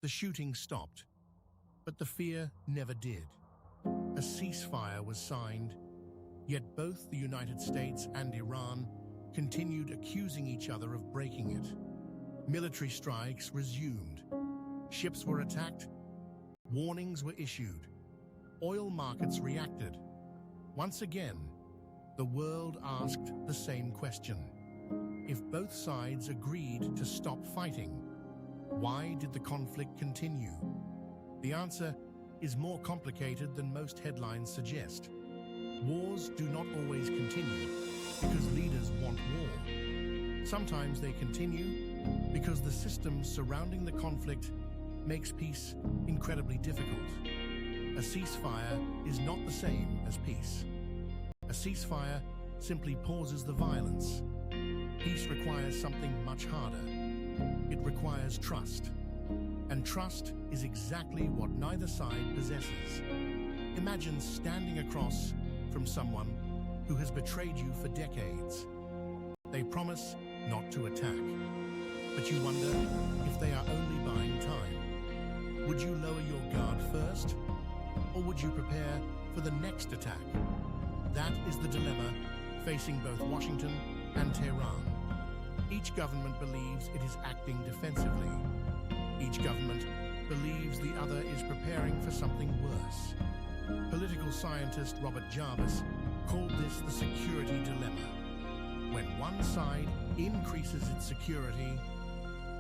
The shooting stopped, but the fear never did. A ceasefire was signed, yet both the United States and Iran continued accusing each other of breaking it. Military strikes resumed. Ships were attacked. Warnings were issued. Oil markets reacted. Once again, the world asked the same question. If both sides agreed to stop fighting, why did the conflict continue? The answer is more complicated than most headlines suggest. Wars do not always continue because leaders want war. Sometimes they continue because the system surrounding the conflict makes peace incredibly difficult. A ceasefire is not the same as peace. A ceasefire simply pauses the violence. Peace requires something much harder. It requires trust. And trust is exactly what neither side possesses. Imagine standing across from someone who has betrayed you for decades. They promise not to attack, but you wonder if they are only buying time. Would you lower your guard first, or would you prepare for the next attack? That is the dilemma facing both Washington and Tehran. Each government believes it is acting defensively. Each government believes the other is preparing for something worse. Political scientist Robert Jarvis called this the security dilemma. When one side increases its security,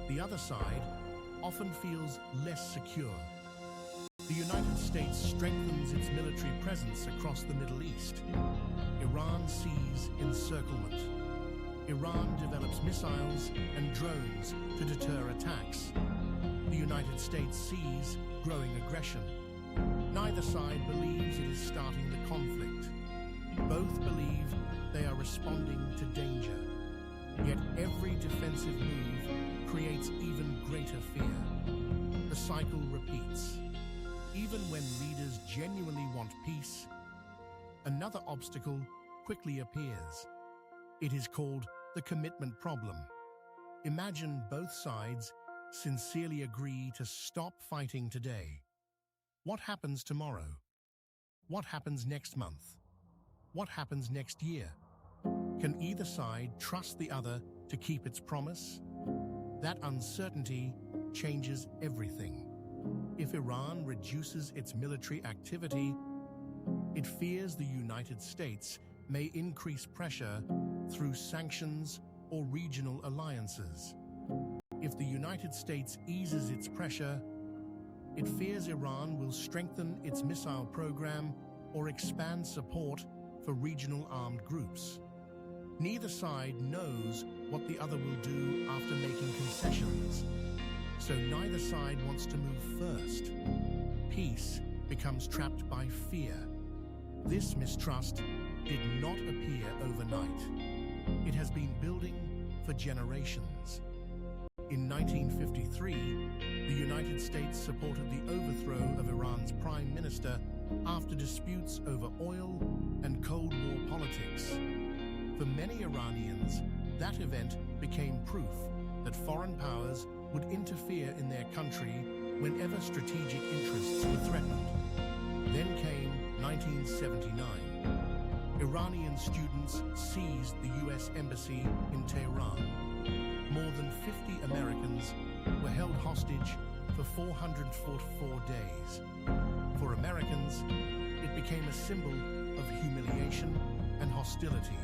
the other side often feels less secure. The United States strengthens its military presence across the Middle East. Iran sees encirclement. Iran develops missiles and drones to deter attacks. The United States sees growing aggression. Neither side believes it is starting the conflict. Both believe they are responding to danger. Yet every defensive move creates even greater fear. The cycle repeats. Even when leaders genuinely want peace, another obstacle quickly appears. It is called the commitment problem. Imagine both sides sincerely agree to stop fighting today. What happens tomorrow? What happens next month? What happens next year? Can either side trust the other to keep its promise? That uncertainty changes everything. If Iran reduces its military activity, it fears the United States may increase pressure through sanctions or regional alliances. If the United States eases its pressure, it fears Iran will strengthen its missile program or expand support for regional armed groups. Neither side knows what the other will do after making concessions, so neither side wants to move first. Peace becomes trapped by fear. This mistrust did not appear overnight. It has been building for generations. In 1953, the United States supported the overthrow of Iran's prime minister after disputes over oil and Cold War politics. For many Iranians, that event became proof that foreign powers would interfere in their country whenever strategic interests were threatened. Then came 1979. Iranian students seized the U.S. Embassy in Tehran. More than 50 Americans were held hostage for 444 days. For Americans, it became a symbol of humiliation and hostility.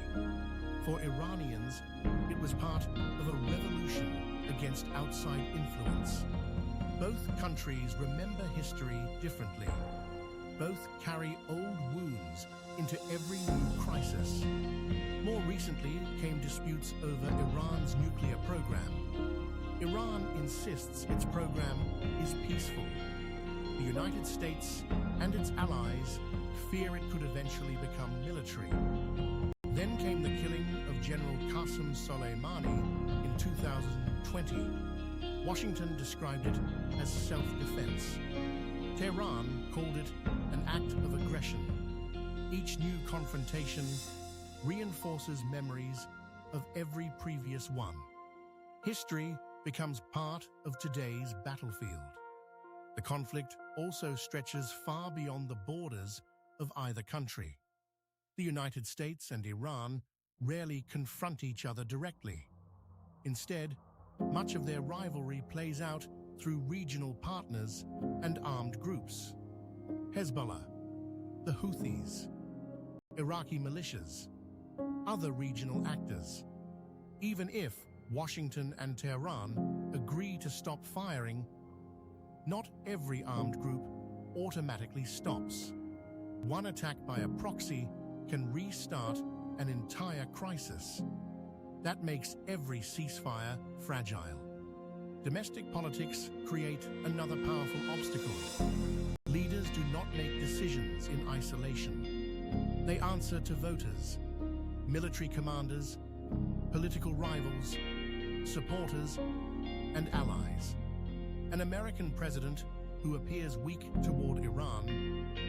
For Iranians, it was part of a revolution against outside influence. Both countries remember history differently. Both carry old wounds into every new crisis. More recently came disputes over Iran's nuclear program. Iran insists its program is peaceful. The United States and its allies fear it could eventually become military. Then came the killing of General Qasem Soleimani in 2020. Washington described it as self-defense. Tehran called it an act of aggression. Each new confrontation reinforces memories of every previous one. History becomes part of today's battlefield. The conflict also stretches far beyond the borders of either country. The United States and Iran rarely confront each other directly. Instead, much of their rivalry plays out through regional partners and armed groups. Hezbollah, the Houthis, Iraqi militias, other regional actors. Even if Washington and Tehran agree to stop firing, not every armed group automatically stops. One attack by a proxy can restart an entire crisis. That makes every ceasefire fragile. Domestic politics create another powerful obstacle. Leaders do not make decisions in isolation. They answer to voters, military commanders, political rivals, supporters, and allies. An American president who appears weak toward Iran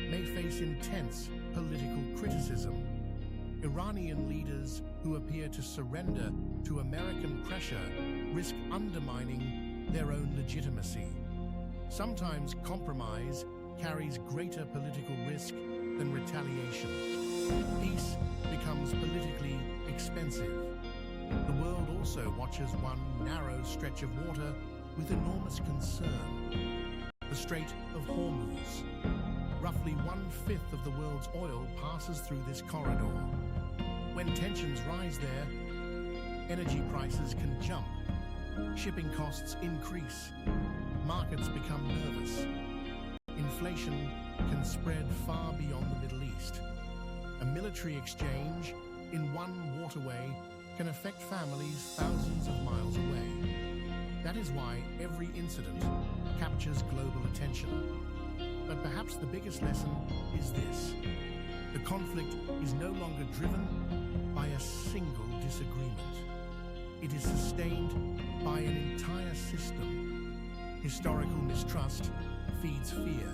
may face intense political criticism. Iranian leaders who appear to surrender to American pressure risk undermining their own legitimacy. Sometimes compromise carries greater political risk than retaliation. Peace becomes politically expensive. The world also watches one narrow stretch of water with enormous concern. The Strait of Hormuz. Roughly 1/5 of the world's oil passes through this corridor. When tensions rise there, energy prices can jump, shipping costs increase, markets become nervous. Inflation can spread far beyond the Middle East. A military exchange in one waterway can affect families thousands of miles away. That is why every incident captures global attention. But perhaps the biggest lesson is this: the conflict is no longer driven by a single disagreement. It is sustained by an entire system. Historical mistrust feeds fear.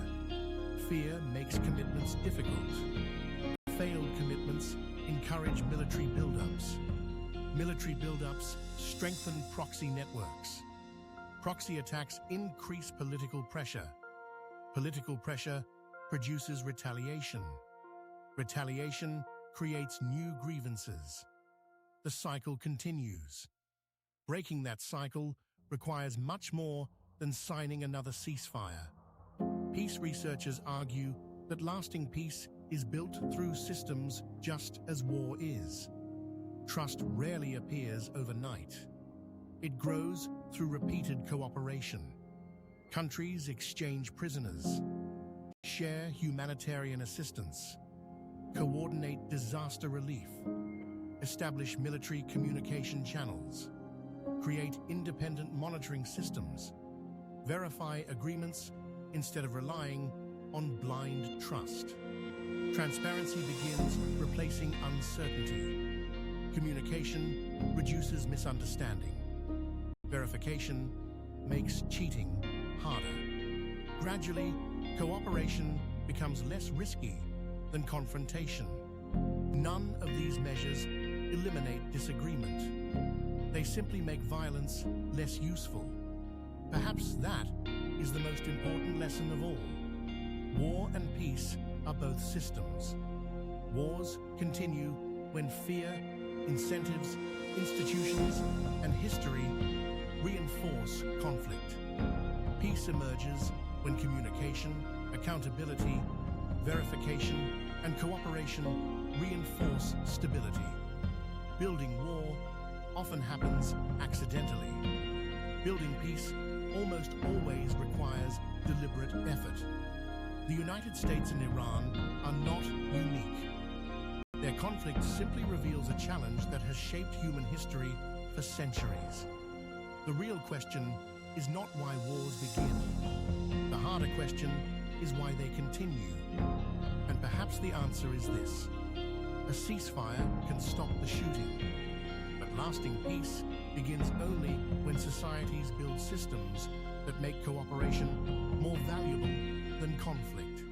Fear makes commitments difficult. Failed commitments encourage military buildups. Military buildups strengthen proxy networks. Proxy attacks increase political pressure. Political pressure produces retaliation. Retaliation creates new grievances. The cycle continues. Breaking that cycle requires much more than signing another ceasefire. Peace researchers argue that lasting peace is built through systems just as war is. Trust rarely appears overnight. It grows through repeated cooperation. Countries exchange prisoners, share humanitarian assistance, coordinate disaster relief, establish military communication channels, create independent monitoring systems, verify agreements instead of relying on blind trust. Transparency begins replacing uncertainty. Communication reduces misunderstanding. Verification makes cheating harder. Gradually, cooperation becomes less risky than confrontation. None of these measures eliminate disagreement. They simply make violence less useful. Perhaps that is the most important lesson of all. War and peace are both systems. Wars continue when fear, incentives, institutions, and history reinforce conflict. Peace emerges when communication, accountability, verification, and cooperation reinforce stability. Building war often happens accidentally. Building peace almost always requires deliberate effort. The United States and Iran are not unique. Their conflict simply reveals a challenge that has shaped human history for centuries. The real question is not why wars begin. The harder question is why they continue. And perhaps the answer is this: a ceasefire can stop the shooting, but lasting peace begins only when societies build systems that make cooperation more valuable than conflict.